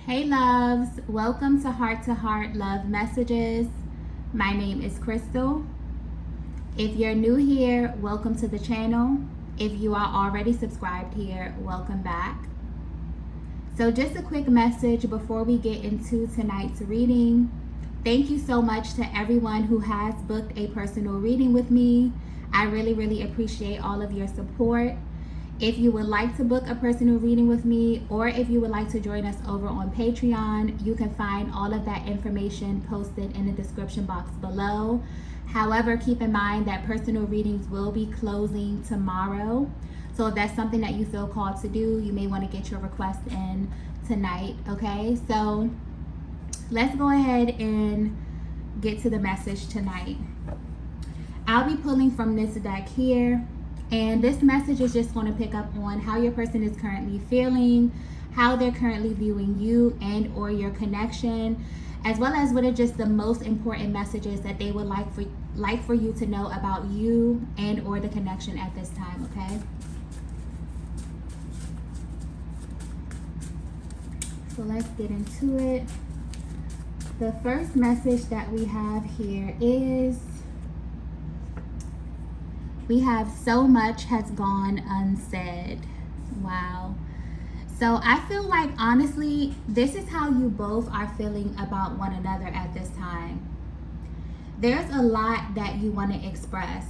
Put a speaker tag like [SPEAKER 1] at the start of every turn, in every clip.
[SPEAKER 1] Hey loves, welcome to Heart Love Messages. My name is Crystal. If you're new here, welcome to the channel. If you are already subscribed here, welcome back. So just a quick message before we get into tonight's reading. Thank you so much to everyone who has booked a personal reading with me. I really appreciate all of your support. If you would like to book a personal reading with me, or if you would like to join us over on Patreon, you can find all of that information posted in the description box below. However, keep in mind that personal readings will be closing tomorrow. So if that's something that you feel called to do, you may want to get your request in tonight, okay? So let's go ahead and get to the message tonight. I'll be pulling from this deck here. And this message is just going to pick up on how your person is currently feeling, how they're currently viewing you and or your connection, as well as what are just the most important messages that they would like for you to know about you and or the connection at this time, okay? So let's get into it. The first message that we have here is, we have so much has gone unsaid. Wow. So I feel like, honestly, this is how you both are feeling about one another at this time. There's a lot that you want to express.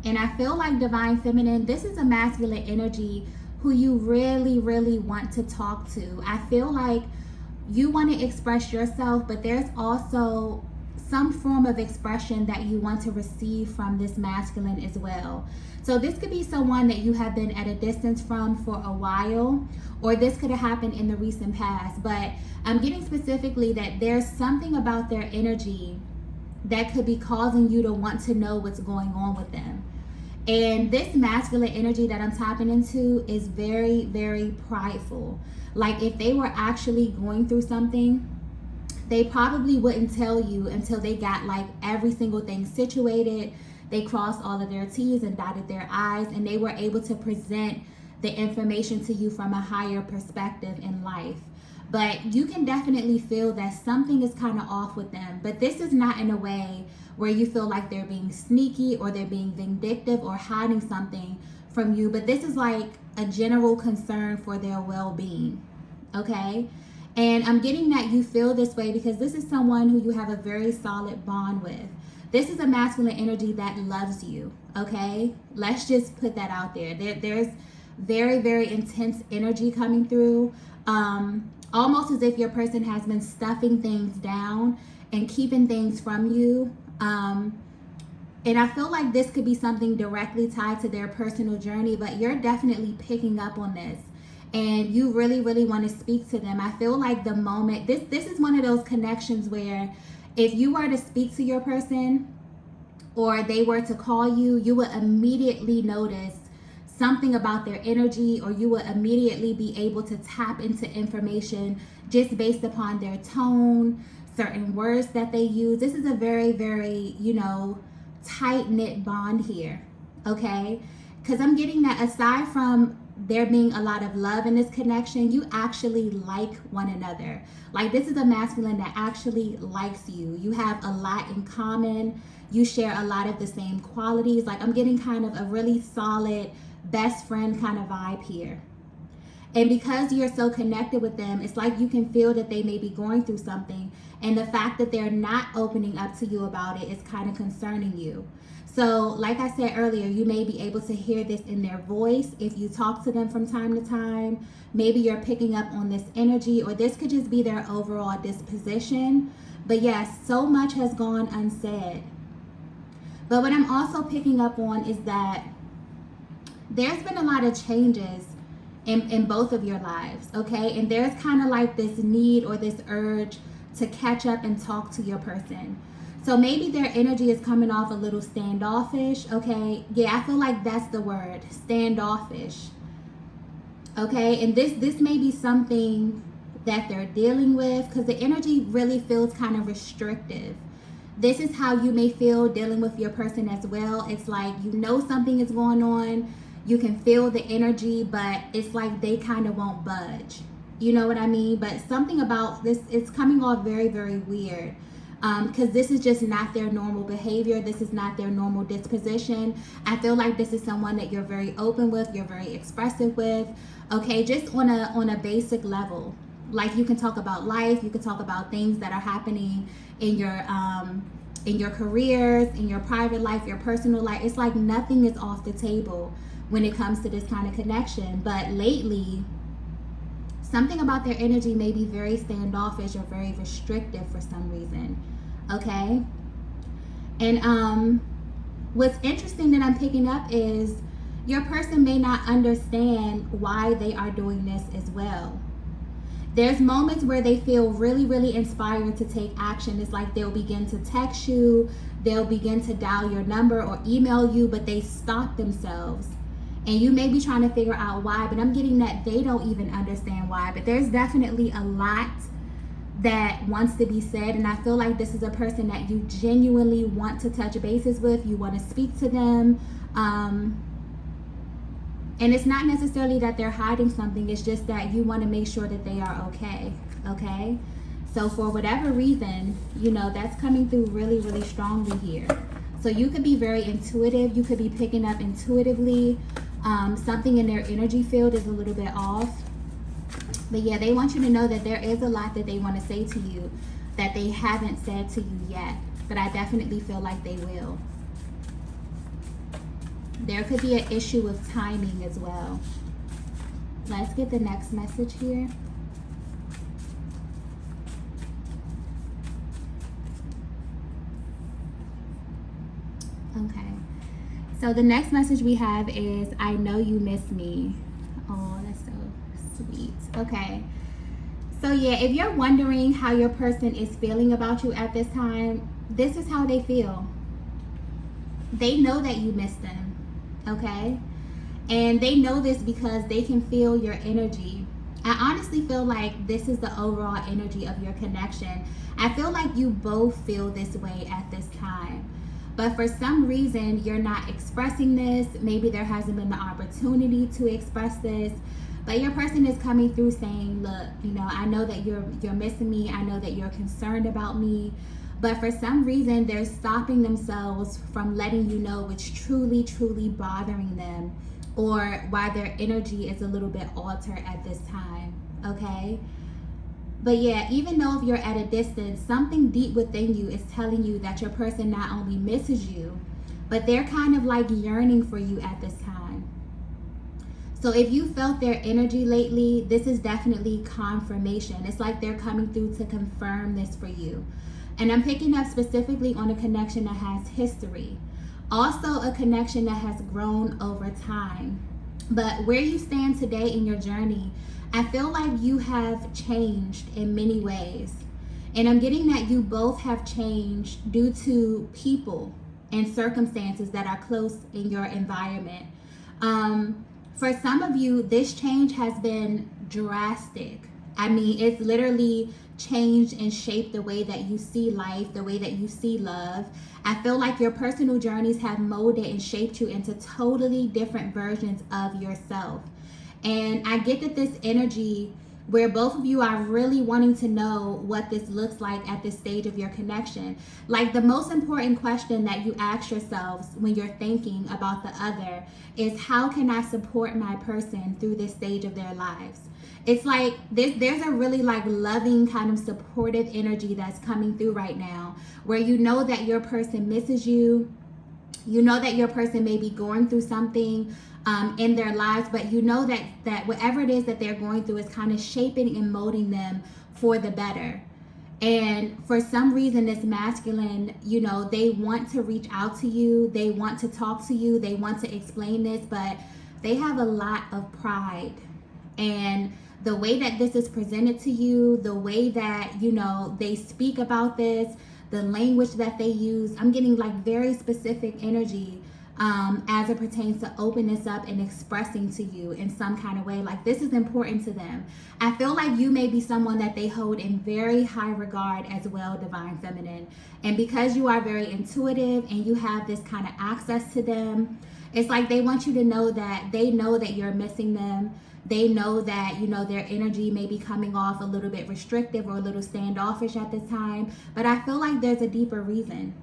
[SPEAKER 1] And I feel like Divine Feminine, this is a masculine energy who you really want to talk to. I feel like you want to express yourself, but there's also some form of expression that you want to receive from this masculine as well. So this could be someone that you have been at a distance from for a while, or this could have happened in the recent past, but I'm getting specifically that there's something about their energy that could be causing you to want to know what's going on with them. And this masculine energy that I'm tapping into is very prideful. Like if they were actually going through something, they probably wouldn't tell you until they got like every single thing situated. They crossed all of their T's and dotted their I's, and they were able to present the information to you from a higher perspective in life. But you can definitely feel that something is kind of off with them. But this is not in a way where you feel like they're being sneaky or they're being vindictive or hiding something from you. But this is like a general concern for their well-being, okay? And I'm getting that you feel this way because this is someone who you have a very solid bond with. This is a masculine energy that loves you, okay? Let's just put that out there. There's very intense energy coming through, almost as if your person has been stuffing things down and keeping things from you. And I feel like this could be something directly tied to their personal journey, but you're definitely picking up on this. And you really want to speak to them. I feel like the moment, this is one of those connections where if you were to speak to your person or they were to call you, you would immediately notice something about their energy, or you would immediately be able to tap into information just based upon their tone, certain words that they use. This is a very, tight-knit bond here, okay? Because I'm getting that aside from there being a lot of love in this connection, you actually like one another. Like this is a masculine that actually likes you. You have a lot in common. You share a lot of the same qualities. Like I'm getting kind of a really solid best friend kind of vibe here. And because you're so connected with them, it's like you can feel that they may be going through something. And the fact that they're not opening up to you about it is kind of concerning you. So like I said earlier, you may be able to hear this in their voice if you talk to them from time to time. Maybe you're picking up on this energy, or this could just be their overall disposition. But yes, so much has gone unsaid. But what I'm also picking up on is that there's been a lot of changes in both of your lives, okay? And there's kind of like this need or this urge to catch up and talk to your person. So maybe their energy is coming off a little standoffish, okay? Yeah, I feel like that's the word, standoffish, okay? And this may be something that they're dealing with because the energy really feels kind of restrictive. This is how you may feel dealing with your person as well. It's like you know something is going on. You can feel the energy, but it's like they kind of won't budge. You know what I mean? But something about this, it's coming off very, very weird. Because this is just not their normal behavior. This is not their normal disposition. I feel like this is someone that you're very open with, you're very expressive with. Okay, just on a basic level. Like, you can talk about life, you can talk about things that are happening in your careers, in your private life, your personal life. It's like nothing is off the table when it comes to this kind of connection. But lately, something about their energy may be very standoffish or very restrictive for some reason. Okay? And what's interesting that I'm picking up is your person may not understand why they are doing this as well. There's moments where they feel really, really inspired to take action. It's like they'll begin to text you, they'll begin to dial your number or email you, but they stop themselves. And you may be trying to figure out why, but I'm getting that they don't even understand why. But there's definitely a lot that wants to be said. And I feel like this is a person that you genuinely want to touch bases with. You want to speak to them. And it's not necessarily that they're hiding something. It's just that you want to make sure that they are okay. Okay? So for whatever reason, you know, that's coming through really, really strongly here. So you could be very intuitive. You could be picking up intuitively. Something in their energy field is a little bit off. But yeah, they want you to know that there is a lot that they want to say to you that they haven't said to you yet. But I definitely feel like they will. There could be an issue with timing as well. Let's get the next message here. Okay. So the next message we have is, I know you miss me. Oh, that's so sweet. Okay. So yeah, if you're wondering how your person is feeling about you at this time, this is how they feel. They know that you miss them. Okay? And they know this because they can feel your energy. I honestly feel like this is the overall energy of your connection. I feel like you both feel this way at this time. But for some reason, you're not expressing this. Maybe there hasn't been the opportunity to express this. But your person is coming through saying, look, you know, I know that you're missing me. I know that you're concerned about me. But for some reason, they're stopping themselves from letting you know what's truly, truly bothering them, or why their energy is a little bit altered at this time. Okay? But yeah, even though if you're at a distance, something deep within you is telling you that your person not only misses you, but they're kind of like yearning for you at this time. So if you felt their energy lately, this is definitely confirmation. It's like they're coming through to confirm this for you. And I'm picking up specifically on a connection that has history. Also a connection that has grown over time. But where you stand today in your journey, I feel like you have changed in many ways. And I'm getting that you both have changed due to people and circumstances that are close in your environment. For some of you, this change has been drastic. I mean, it's literally changed and shaped the way that you see life, the way that you see love. I feel like your personal journeys have molded and shaped you into totally different versions of yourself. And I get that this energy where both of you are really wanting to know what this looks like at this stage of your connection. Like, the most important question that you ask yourselves when you're thinking about the other is, how can I support my person through this stage of their lives? It's like there's a really like loving kind of supportive energy that's coming through right now, where you know that your person misses you. You know that your person may be going through something in their lives, but you know that whatever it is that they're going through is kind of shaping and molding them for the better. And for some reason, this masculine, you know, they want to reach out to you. They want to talk to you. They want to explain this, but they have a lot of pride. And the way that this is presented to you, the way that, you know, they speak about this, the language that they use, I'm getting like very specific energy as it pertains to openness up and expressing to you in some kind of way. Like, this is important to them. I feel like you may be someone that they hold in very high regard as well, Divine Feminine. And because you are very intuitive and you have this kind of access to them, it's like they want you to know that they know that you're missing them. They know that, you know, their energy may be coming off a little bit restrictive or a little standoffish at this time. But I feel like there's a deeper reason.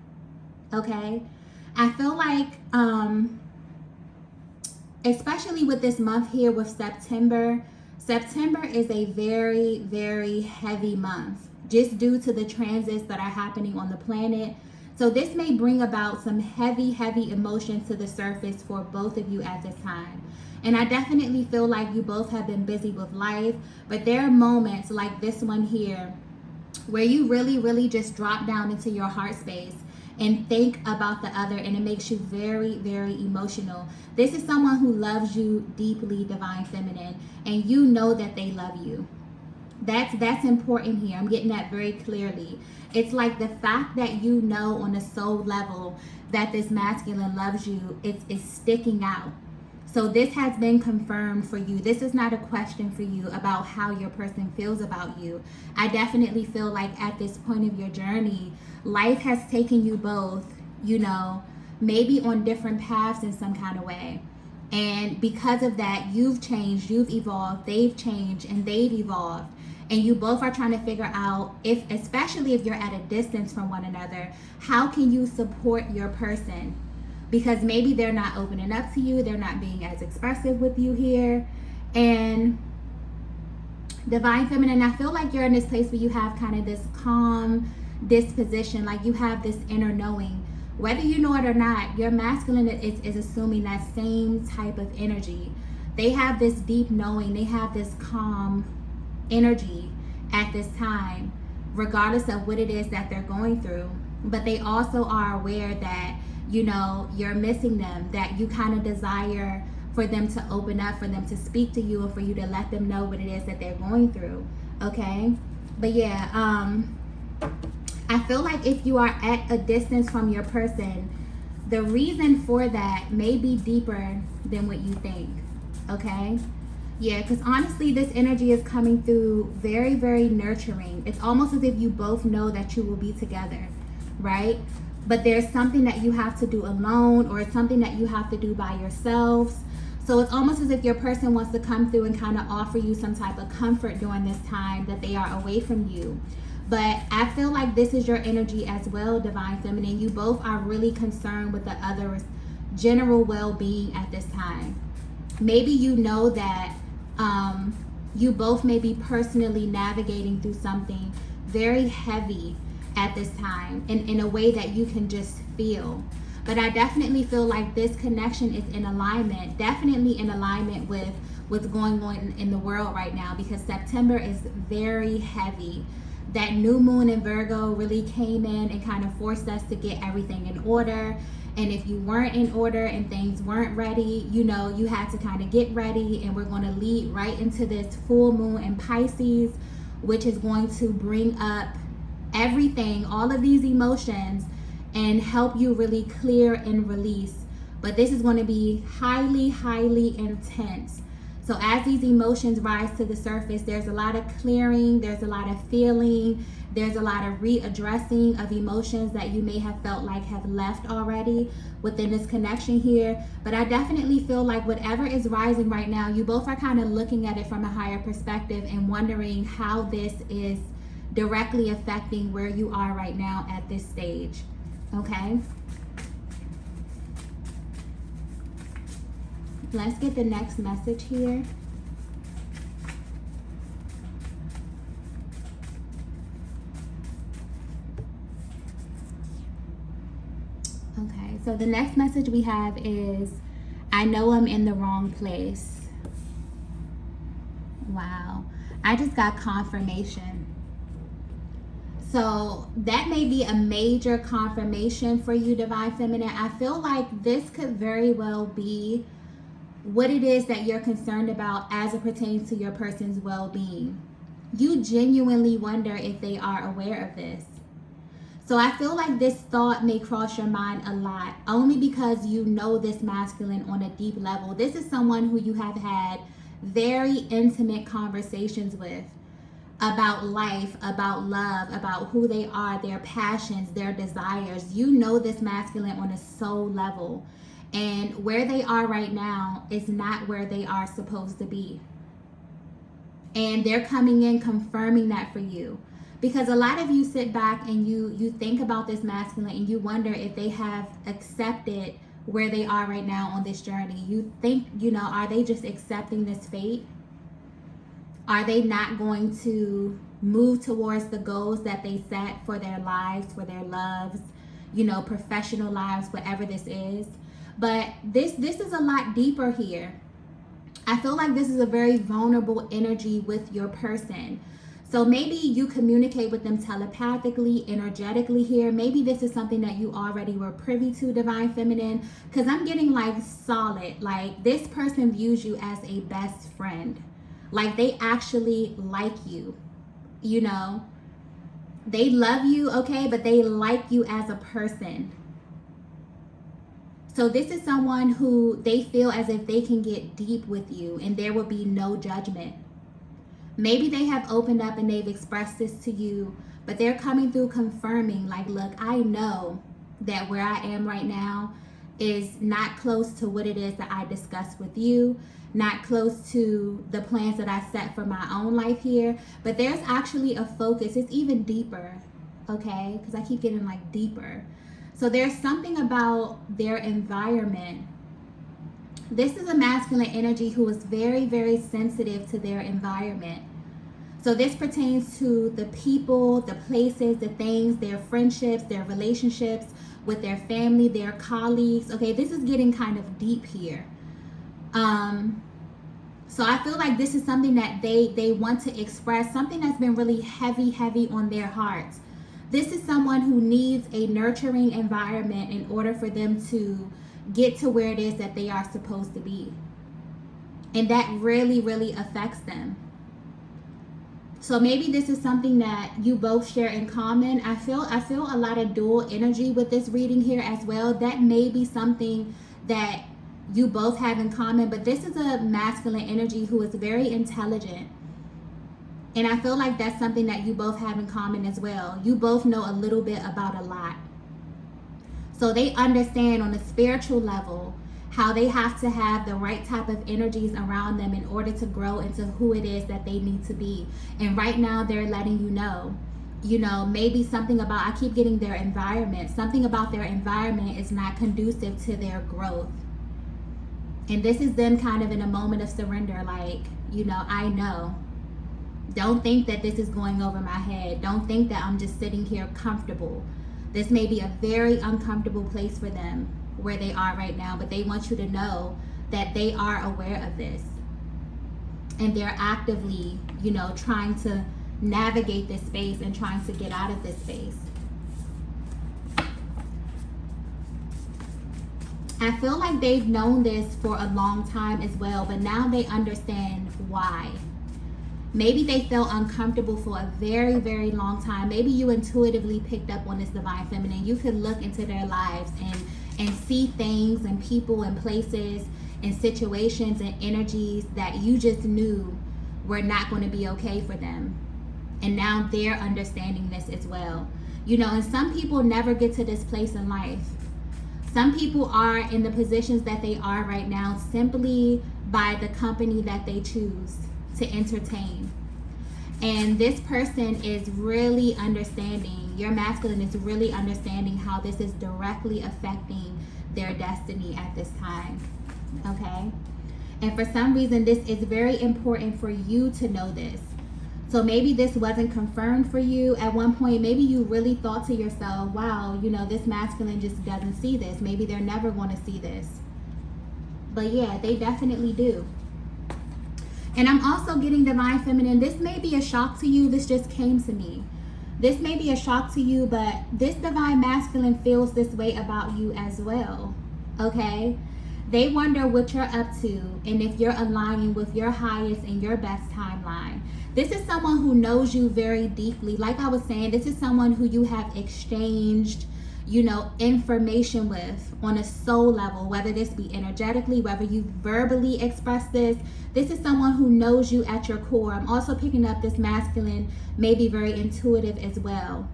[SPEAKER 1] Okay? I feel like, especially with this month here with September, September is a very, very heavy month just due to the transits that are happening on the planet. So this may bring about some heavy, heavy emotions to the surface for both of you at this time. And I definitely feel like you both have been busy with life, but there are moments like this one here where you really, really just drop down into your heart space and think about the other, and it makes you very, very emotional. This is someone who loves you deeply, Divine Feminine, and you know that they love you. That's important here. I'm getting that very clearly. It's like the fact that you know on a soul level that this masculine loves you, it's sticking out. So this has been confirmed for you. This is not a question for you about how your person feels about you. I definitely feel like at this point of your journey, life has taken you both, you know, maybe on different paths in some kind of way. And because of that, you've changed, you've evolved, they've changed, and they've evolved. And you both are trying to figure out, if, especially if you're at a distance from one another, how can you support your person? Because maybe they're not opening up to you, they're not being as expressive with you here. And Divine Feminine, I feel like you're in this place where you have kind of this calm disposition, like you have this inner knowing. Whether you know it or not, your masculine is assuming that same type of energy. They have this deep knowing, they have this calm energy at this time, regardless of what it is that they're going through. But they also are aware that, you know, you're missing them, that you kind of desire for them to open up, for them to speak to you, or for you to let them know what it is that they're going through. Okay? But yeah, I feel like if you are at a distance from your person, the reason for that may be deeper than what you think. Okay? Yeah, because honestly, this energy is coming through very, very nurturing. It's almost as if you both know that you will be together, right? But there's something that you have to do alone, or it's something that you have to do by yourselves. So it's almost as if your person wants to come through and kind of offer you some type of comfort during this time that they are away from you. But I feel like this is your energy as well, Divine Feminine. You both are really concerned with the other's general well-being at this time. Maybe you know that you both may be personally navigating through something very heavy at this time, in a way that you can just feel. But I definitely feel like this connection is in alignment, definitely in alignment with what's going on in the world right now, because September is very heavy. That new moon in Virgo really came in and kind of forced us to get everything in order. And if you weren't in order and things weren't ready, you know, you had to kind of get ready. And we're going to lead right into this full moon in Pisces, which is going to bring up everything, all of these emotions, and help you really clear and release. But this is going to be highly, highly intense. So as these emotions rise to the surface, there's a lot of clearing, there's a lot of feeling, there's a lot of readdressing of emotions that you may have felt like have left already within this connection here. But I definitely feel like whatever is rising right now, you both are kind of looking at it from a higher perspective and wondering how this is directly affecting where you are right now at this stage. Okay? Let's get the next message here. Okay, so the next message we have is, I know I'm in the wrong place. Wow, I just got confirmation. So that may be a major confirmation for you, Divine Feminine. I feel like this could very well be what it is that you're concerned about as it pertains to your person's well-being. You genuinely wonder if they are aware of this. So I feel like this thought may cross your mind a lot, only because you know this masculine on a deep level. This is someone who you have had very intimate conversations with about life, about love, about who they are, their passions, their desires. You know this masculine on a soul level. And where they are right now is not where they are supposed to be. And they're coming in confirming that for you. Because a lot of you sit back and you think about this masculine and you wonder if they have accepted where they are right now on this journey. You think, are they just accepting this fate? Are they not going to move towards the goals that they set for their lives, for their loves, professional lives, whatever this is? But this is a lot deeper here. I feel like this is a very vulnerable energy with your person. So maybe you communicate with them telepathically, energetically here. Maybe this is something that you already were privy to, Divine Feminine, because I'm getting like solid, like this person views you as a best friend. Like they actually like you, They love you, okay, but they like you as a person. So this is someone who they feel as if they can get deep with you and there will be no judgment. Maybe they have opened up and they've expressed this to you, but they're coming through confirming, like, look, I know that where I am right now is not close to what it is that I discussed with you, not close to the plans that I set for my own life here, but there's actually a focus. It's even deeper, okay? Because I keep getting like deeper. So there's something about their environment. This is a masculine energy who is very, very sensitive to their environment. So this pertains to the people, the places, the things, their friendships, their relationships with their family, their colleagues. Okay, this is getting kind of deep here. So I feel like this is something that they want to express, something that's been really heavy on their hearts. This is someone who needs a nurturing environment in order for them to get to where it is that they are supposed to be. And that really, really affects them. So maybe this is something that you both share in common. I feel a lot of dual energy with this reading here as well. That may be something that you both have in common, but this is a masculine energy who is very intelligent. And I feel like that's something that you both have in common as well. You both know a little bit about a lot. So they understand on a spiritual level how they have to have the right type of energies around them in order to grow into who it is that they need to be. And right now they're letting you know, maybe something about, I keep getting their environment. Something about their environment is not conducive to their growth. And this is them kind of in a moment of surrender, like, I know. Don't think that this is going over my head. Don't think that I'm just sitting here comfortable. This may be a very uncomfortable place for them where they are right now, but they want you to know that they are aware of this. And they're actively, trying to navigate this space and trying to get out of this space. I feel like they've known this for a long time as well, but now they understand why. Maybe they felt uncomfortable for a very, very long time. Maybe you intuitively picked up on this, Divine Feminine. You could look into their lives and see things and people and places and situations and energies that you just knew were not going to be okay for them. And now they're understanding this as well. And some people never get to this place in life. Some people are in the positions that they are right now simply by the company that they choose to entertain. And this person is really understanding, your masculine is really understanding how this is directly affecting their destiny at this time. Okay? And for some reason, this is very important for you to know this. So maybe this wasn't confirmed for you at one point. Maybe you really thought to yourself, wow, this masculine just doesn't see this. Maybe they're never going to see this. But yeah, they definitely do. And I'm also getting, Divine Feminine, this may be a shock to you. This just came to me. This may be a shock to you, but this Divine Masculine feels this way about you as well. Okay? They wonder what you're up to and if you're aligning with your highest and your best timeline. This is someone who knows you very deeply. Like I was saying, this is someone who you have exchanged, information with on a soul level, whether this be energetically, whether you verbally express this. This is someone who knows you at your core. I'm also picking up this masculine may be very intuitive as well.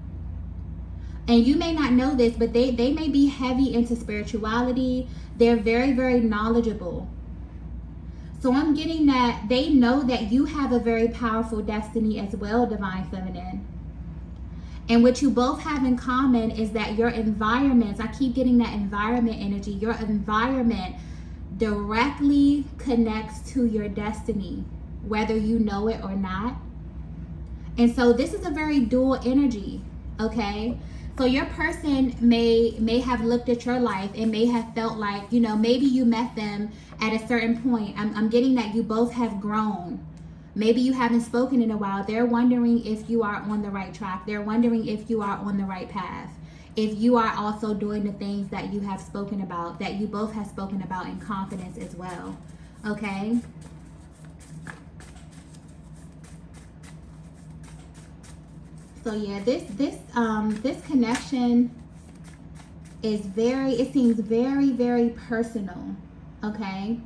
[SPEAKER 1] And you may not know this, but they may be heavy into spirituality. They're very, very knowledgeable. So I'm getting that they know that you have a very powerful destiny as well, Divine Feminine. And what you both have in common is that your environments, I keep getting that environment energy, your environment directly connects to your destiny, whether you know it or not. And so this is a very dual energy, okay? So your person may have looked at your life and may have felt like, you know, maybe you met them at a certain point. I'm getting that you both have grown. Maybe you haven't spoken in a while. They're wondering if you are on the right track. They're wondering if you are on the right path. If you are also doing the things that you have spoken about, that you both have spoken about in confidence as well, okay? So yeah, this connection is it seems very, very personal, okay?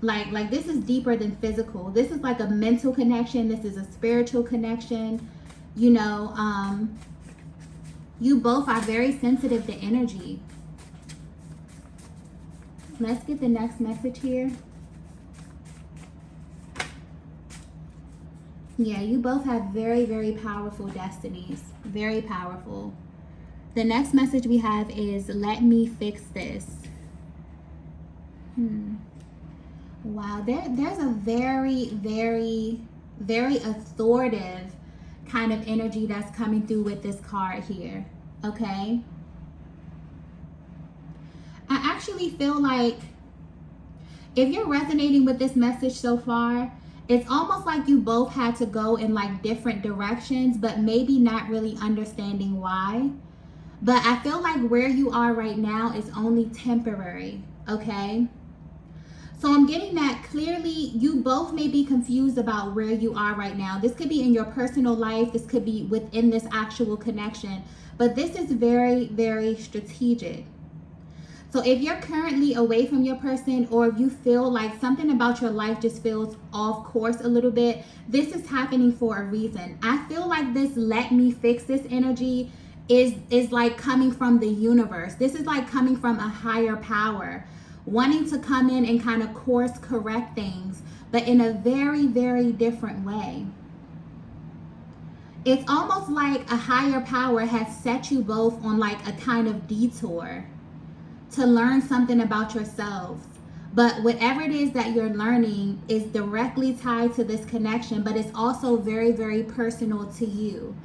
[SPEAKER 1] Like this is deeper than physical. This is like a mental connection. This is a spiritual connection. You know, you both are very sensitive to energy. Let's get the next message here. Yeah, you both have very, very powerful destinies. Very powerful. The next message we have is, let me fix this. Wow, there's a very, very, very authoritative kind of energy that's coming through with this card here, okay? I actually feel like if you're resonating with this message so far, it's almost like you both had to go in like different directions, but maybe not really understanding why. But I feel like where you are right now is only temporary, okay? So I'm getting that clearly you both may be confused about where you are right now. This could be in your personal life. This could be within this actual connection. But this is very, very strategic. So if you're currently away from your person, or if you feel like something about your life just feels off course a little bit, this is happening for a reason. I feel like this let me fix this energy is like coming from the universe. This is like coming from a higher power, wanting to come in and kind of course correct things, but in a very, very different way. It's almost like a higher power has set you both on like a kind of detour to learn something about yourselves. But whatever it is that you're learning is directly tied to this connection, but it's also very, very personal to you.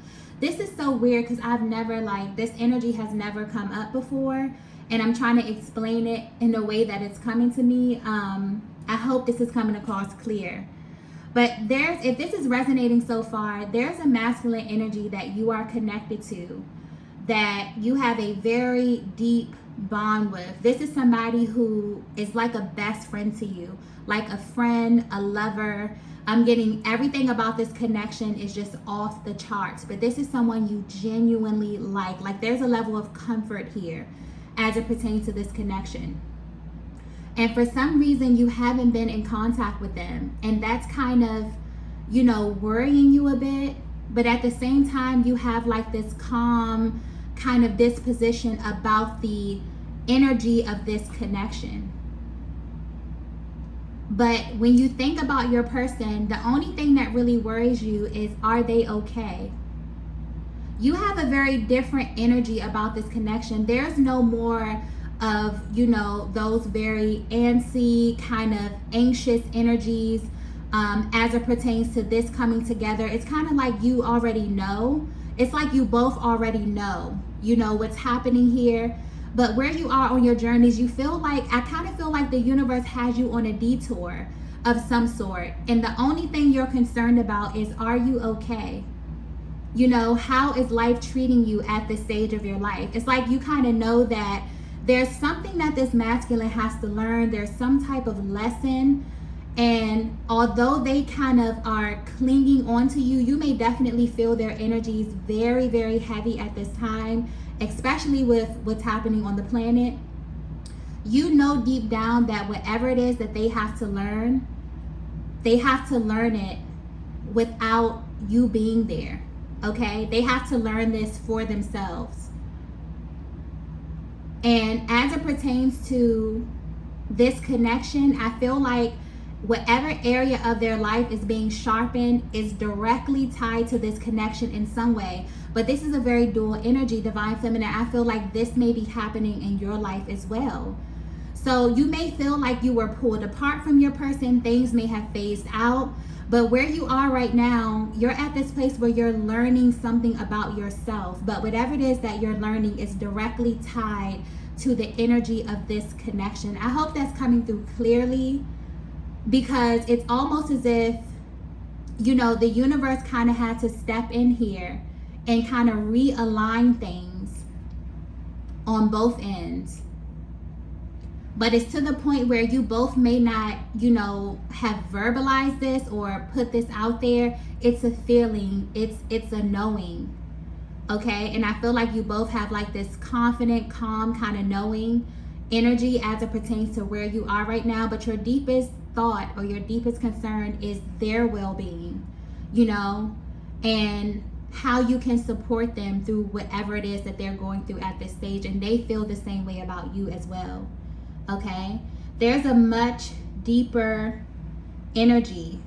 [SPEAKER 1] This is so weird because I've never, like, this energy has never come up before, and I'm trying to explain it in a way that it's coming to me. I hope this is coming across clear. But if this is resonating so far, there's a masculine energy that you are connected to, that you have a very deep bond with. This is somebody who is like a best friend to you, like a friend, a lover. I'm getting everything about this connection is just off the charts, but this is someone you genuinely like. Like there's a level of comfort here as it pertains to this connection. And for some reason you haven't been in contact with them, and that's kind of, you know, worrying you a bit. But at the same time, you have like this calm kind of disposition about the energy of this connection. But when you think about your person, the only thing that really worries you is, are they okay? You have a very different energy about this connection. There's no more of, you know, those very antsy, kind of anxious energies as it pertains to this coming together. It's kind of like you already know. It's like you both already know, you know, what's happening here. But where you are on your journeys, you feel like, I kind of feel like the universe has you on a detour of some sort. And the only thing you're concerned about is, are you okay? You know, how is life treating you at this stage of your life? It's like you kind of know that there's something that this masculine has to learn. There's some type of lesson. And although they kind of are clinging on to you, you may definitely feel their energies very, very heavy at this time, especially with what's happening on the planet. You know deep down that whatever it is that they have to learn it without you being there, okay? They have to learn this for themselves. And as it pertains to this connection, I feel like whatever area of their life is being sharpened is directly tied to this connection in some way. But this is a very dual energy, divine feminine. I feel like this may be happening in your life as well. So you may feel like you were pulled apart from your person. Things may have phased out. But where you are right now, you're at this place where you're learning something about yourself. But whatever it is that you're learning is directly tied to the energy of this connection. I hope that's coming through clearly, because it's almost as if, you know, the universe kind of had to step in here and kind of realign things on both ends. But it's to the point where you both may not, you know, have verbalized this or put this out there. It's a feeling, it's a knowing, okay? And I feel like you both have like this confident, calm kind of knowing energy as it pertains to where you are right now. But your deepest thought or your deepest concern is their well-being, you know, and how you can support them through whatever it is that they're going through at this stage. And they feel the same way about you as well. Okay, there's a much deeper energy.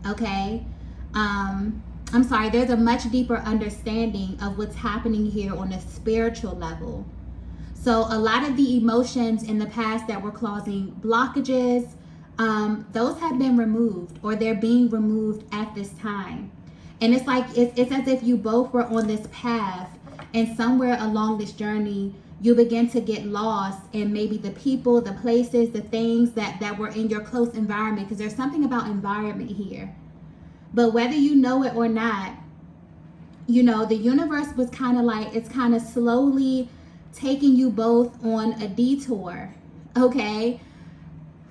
[SPEAKER 1] Okay, there's a much deeper understanding of what's happening here on a spiritual level. So a lot of the emotions in the past that were causing blockages, those have been removed, or they're being removed at this time. And it's like it's as if you both were on this path, and somewhere along this journey you begin to get lost in maybe the people, the places, the things that were in your close environment, because there's something about environment here. But whether you know it or not, you know, the universe was kind of like, it's kind of slowly taking you both on a detour, okay,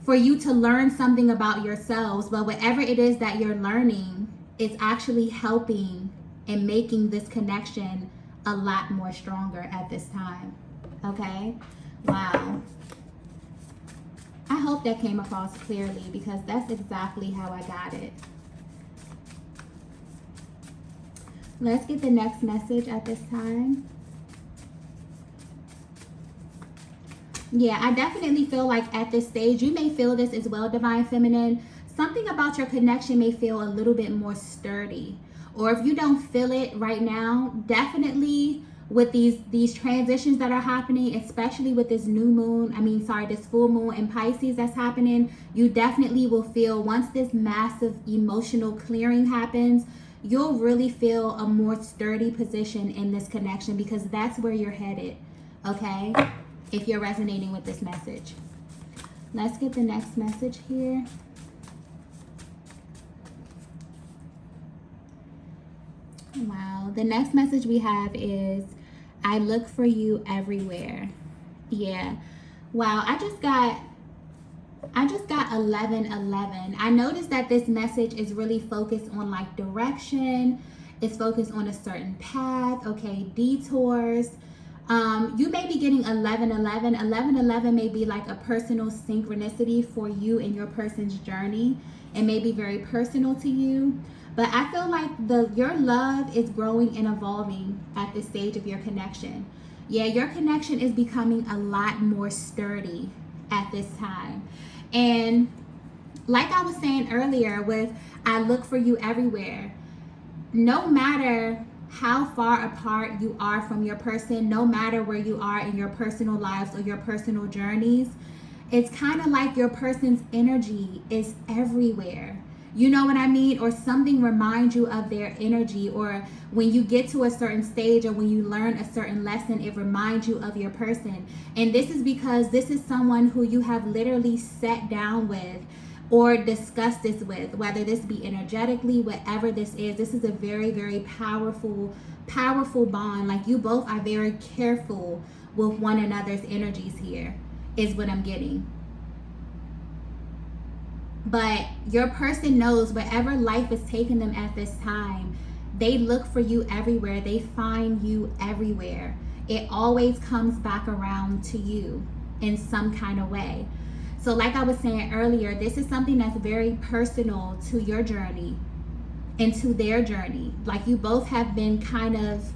[SPEAKER 1] for you to learn something about yourselves. But whatever it is that you're learning, it's actually helping and making this connection a lot more stronger at this time. Okay, wow. I hope that came across clearly, because that's exactly how I got it. Let's get the next message at this time. Yeah, I definitely feel like at this stage, you may feel this as well, divine feminine. Something about your connection may feel a little bit more sturdy. Or if you don't feel it right now, definitely with these transitions that are happening, especially with this this full moon in Pisces that's happening, you definitely will feel, once this massive emotional clearing happens, you'll really feel a more sturdy position in this connection, because that's where you're headed, okay? If you're resonating with this message. Let's get the next message here. Wow, the next message we have is, I look for you everywhere. Yeah. Wow, I just got 1111. I noticed that this message is really focused on like direction. It's focused on a certain path, okay, detours. You may be getting 1111. 1111 may be like a personal synchronicity for you and your person's journey. It may be very personal to you. But I feel like your love is growing and evolving at this stage of your connection. Yeah, your connection is becoming a lot more sturdy at this time. And like I was saying earlier with I look for you everywhere, no matter how far apart you are from your person, no matter where you are in your personal lives or your personal journeys, it's kind of like your person's energy is everywhere. You know what I mean? Or something reminds you of their energy, or when you get to a certain stage or when you learn a certain lesson, it reminds you of your person. And this is because this is someone who you have literally sat down with or discussed this with, whether this be energetically, whatever this is a very, very powerful bond. Like, you both are very careful with one another's energies here, is what I'm getting. But your person knows wherever life is taking them at this time, they look for you everywhere. They find you everywhere. It always comes back around to you in some kind of way. So like I was saying earlier, this is something that's very personal to your journey and to their journey. Like, you both have been kind of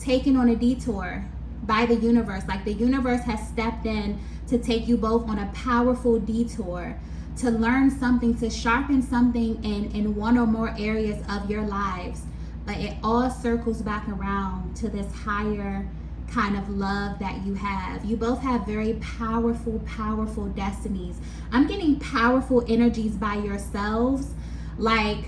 [SPEAKER 1] taken on a detour by the universe. Like, the universe has stepped in to take you both on a powerful detour to learn something, to sharpen something in one or more areas of your lives. But it all circles back around to this higher kind of love that you have. You both have very powerful, powerful destinies. I'm getting powerful energies by yourselves. Like,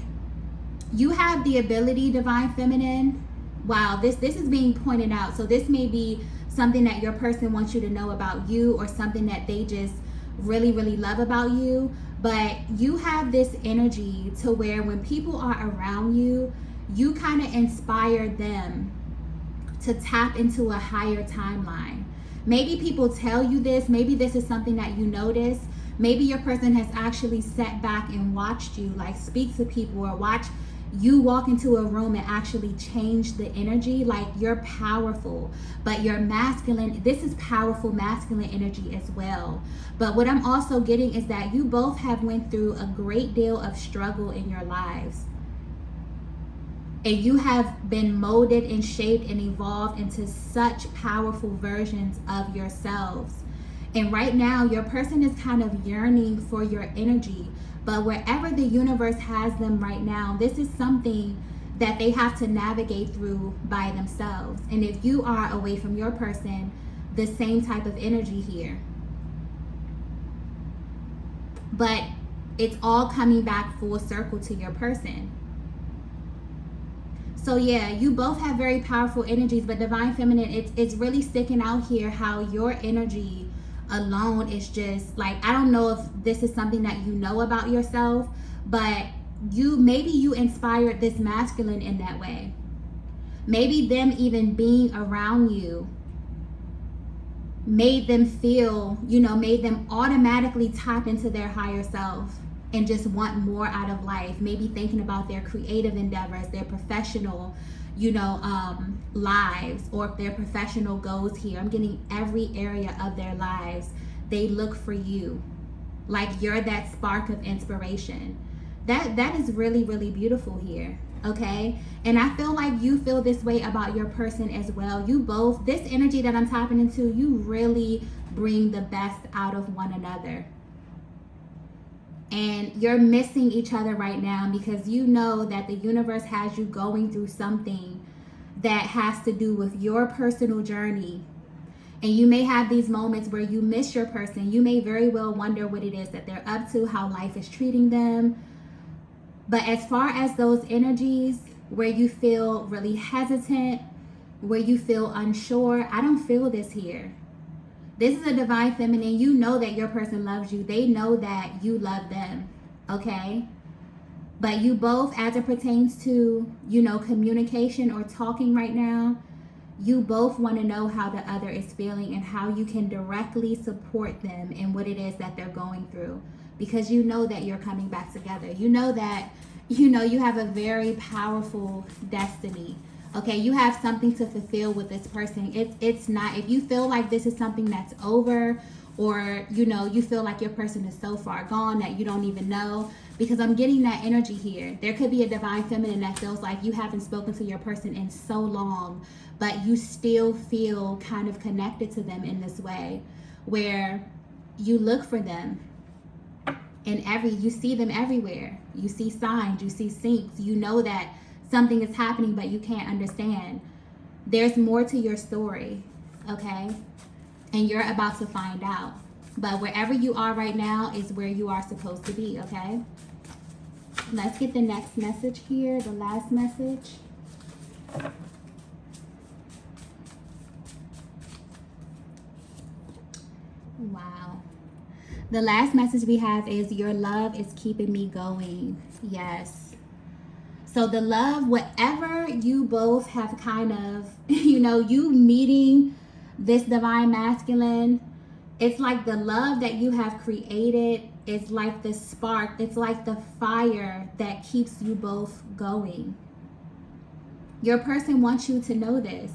[SPEAKER 1] you have the ability, Divine Feminine. Wow, this is being pointed out. So this may be something that your person wants you to know about you, or something that they just really, really love about you. But you have this energy to where when people are around you, you kind of inspire them to tap into a higher timeline. Maybe people tell you this. Maybe this is something that you notice. Maybe your person has actually sat back and watched you, like, speak to people, or watch you walk into a room and actually change the energy. Like, you're powerful, but you're masculine. This is powerful masculine energy as well. But what I'm also getting is that you both have went through a great deal of struggle in your lives. And you have been molded and shaped and evolved into such powerful versions of yourselves. And right now, your person is kind of yearning for your energy. But wherever the universe has them right now, this is something that they have to navigate through by themselves. And if you are away from your person, the same type of energy here. But it's all coming back full circle to your person. So yeah, you both have very powerful energies, but Divine Feminine, it's really sticking out here how your energy alone is just like, I don't know if this is something that you know about yourself, but maybe you inspired this masculine in that way. Maybe them even being around you made them feel, made them automatically tap into their higher self and just want more out of life. Maybe thinking about their creative endeavors, their professional, lives, or their professional goals here. I'm getting every area of their lives. They look for you. Like, you're that spark of inspiration. That is really, really beautiful here. Okay? And I feel like you feel this way about your person as well. You both, this energy that I'm tapping into, you really bring the best out of one another. And you're missing each other right now because you know that the universe has you going through something that has to do with your personal journey. And you may have these moments where you miss your person. You may very well wonder what it is that they're up to, how life is treating them. But as far as those energies where you feel really hesitant, where you feel unsure, I don't feel this here. This is a Divine Feminine. You know that your person loves you. They know that you love them, okay? But you both, as it pertains to, communication or talking right now, you both want to know how the other is feeling and how you can directly support them in what it is that they're going through. Because you know that you're coming back together. You know that, you have a very powerful destiny. Okay, you have something to fulfill with this person. It's not, if you feel like this is something that's over, or, you feel like your person is so far gone that you don't even know, because I'm getting that energy here. There could be a Divine Feminine that feels like you haven't spoken to your person in so long, but you still feel kind of connected to them in this way, where you look for them you see them everywhere. You see signs, you see syncs, you know that something is happening, but you can't understand. There's more to your story, okay? And you're about to find out. But wherever you are right now is where you are supposed to be, okay? Let's get the next message here, the last message. Wow. The last message we have is, your love is keeping me going. Yes. So the love, whatever you both have kind of, you meeting this Divine Masculine, it's like the love that you have created is like the spark. It's like the fire that keeps you both going. Your person wants you to know this.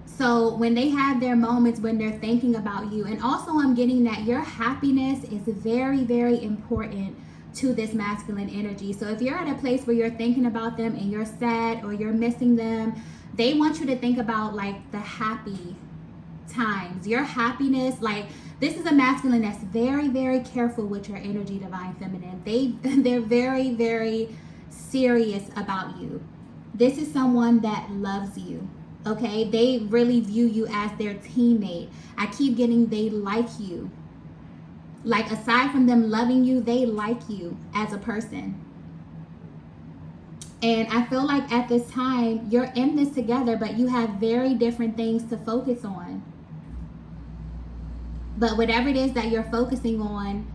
[SPEAKER 1] So when they have their moments when they're thinking about you, and also I'm getting that your happiness is very, very important to this masculine energy. So if you're at a place where you're thinking about them and you're sad or you're missing them, they want you to think about like the happy times. Your happiness, like, this is a masculine that's very, very careful with your energy, divine feminine. They're very, very serious about you. This is someone that loves you. Okay, they really view you as their teammate. I keep getting they like you. Like, aside from them loving you, they like you as a person. And I feel like at this time, you're in this together, but you have very different things to focus on. But whatever it is that you're focusing on,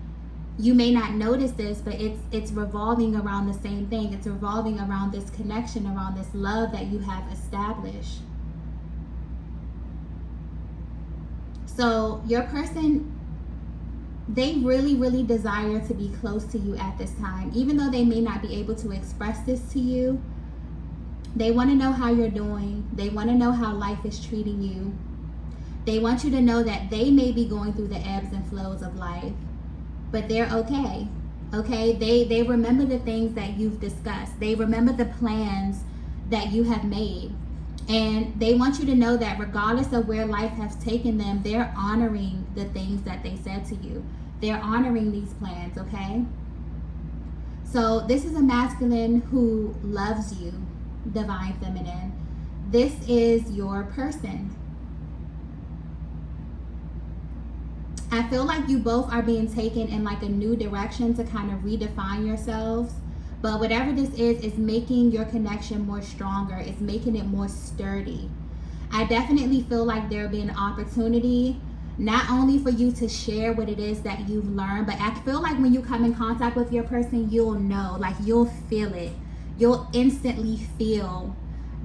[SPEAKER 1] you may not notice this, but it's revolving around the same thing. It's revolving around this connection, around this love that you have established. So your person, they really, really desire to be close to you at this time. Even though they may not be able to express this to you, they want to know how you're doing. They want to know how life is treating you. They want you to know that they may be going through the ebbs and flows of life, but they're okay. Okay? They remember the things that you've discussed. They remember the plans that you have made. And they want you to know that regardless of where life has taken them, they're honoring the things that they said to you. They're honoring these plans, okay? So this is a masculine who loves you, divine feminine. This is your person. I feel like you both are being taken in like a new direction to kind of redefine yourselves. But whatever this is making your connection more stronger. It's making it more sturdy. I definitely feel like there'll be an opportunity not only for you to share what it is that you've learned, but I feel like when you come in contact with your person, you'll know, like you'll feel it. You'll instantly feel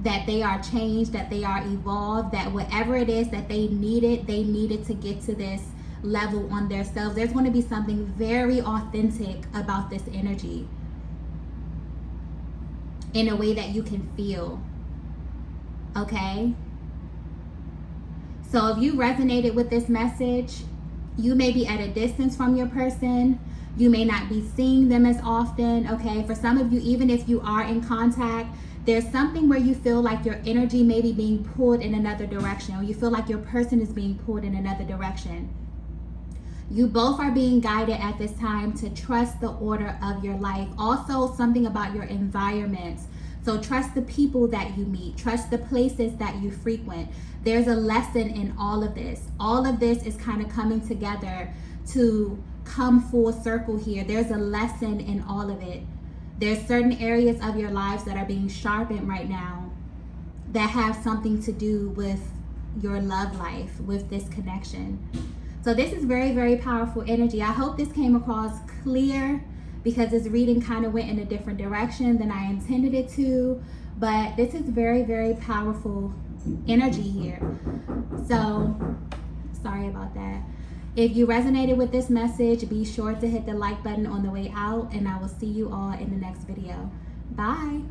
[SPEAKER 1] that they are changed, that they are evolved, that whatever it is that they needed to get to this level on themselves. There's going to be something very authentic about this energy in a way that you can feel. Okay? So if you resonated with this message, you may be at a distance from your person. You may not be seeing them as often. Okay? For some of you, even if you are in contact, there's something where you feel like your energy may be being pulled in another direction, or you feel like your person is being pulled in another direction. You both are being guided at this time to trust the order of your life. Also, something about your environment. So trust the people that you meet. Trust the places that you frequent. There's a lesson in all of this. All of this is kind of coming together to come full circle here. There's a lesson in all of it. There's certain areas of your lives that are being sharpened right now that have something to do with your love life, with this connection. So this is very, very powerful energy. I hope this came across clear, because this reading kind of went in a different direction than I intended it to. But this is very, very powerful energy here. So sorry about that. If you resonated with this message, be sure to hit the like button on the way out, and I will see you all in the next video. Bye.